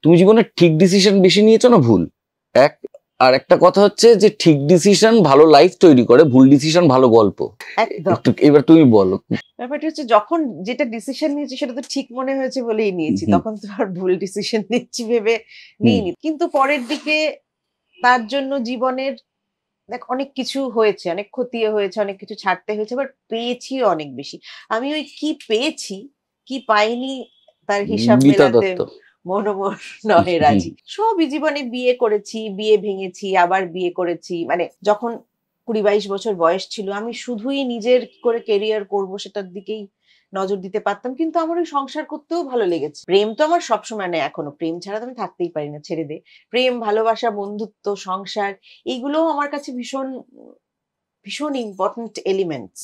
তুমি জীবনে ঠিক ডিসিশন বেশি নিয়েছো না ভুল? আর একটা কথা হচ্ছে যে ঠিক ডিসিশন ভালো লাইফ তৈরি করে, ভুল ডিসিশন ভালো গল্প। একটু এবার তুমি বলো। ব্যাপারটা হচ্ছে যখন যেটা ডিসিশন নিয়েছি সেটা তো ঠিক মনে হয়েছে বলেই নিয়েছি, তখন তো আর ভুল ডিসিশন নিচ্ছি ভেবে নিইনি। কিন্তু পরের দিকে তার জন্য জীবনের দেখ অনেক কিছু হয়েছে, অনেক ক্ষতি হয়েছে, অনেক কিছু ছাড়তে হয়েছে, আবার পেয়েছিও অনেক বেশি। আমি ওই কি পেয়েছি কি পাইনি তার হিসাব গীতা মেলাতে দত্ত। মনোমর নহে রাজি। সবই জীবনে বিয়ে করেছি, বিয়ে ভেঙেছি, আবার বিয়ে করেছি। মানে যখন 20-22 বছর বয়স ছিল আমি শুধুই নিজের কি করে কেরিয়ার করব সেটার দিকেই নজর দিতে পারতাম, কিন্তু আমার ওই সংসার করতেও ভালো লেগেছে। প্রেম তো আমার সবসময় নেই, এখনো প্রেম ছাড়া তো আমি থাকতেই পারি না, ছেড়ে দে। প্রেম, ভালোবাসা, বন্ধুত্ব, সংসার, এইগুলোও আমার কাছে ভীষণ ভীষণ ইম্পর্টেন্ট এলিমেন্টস।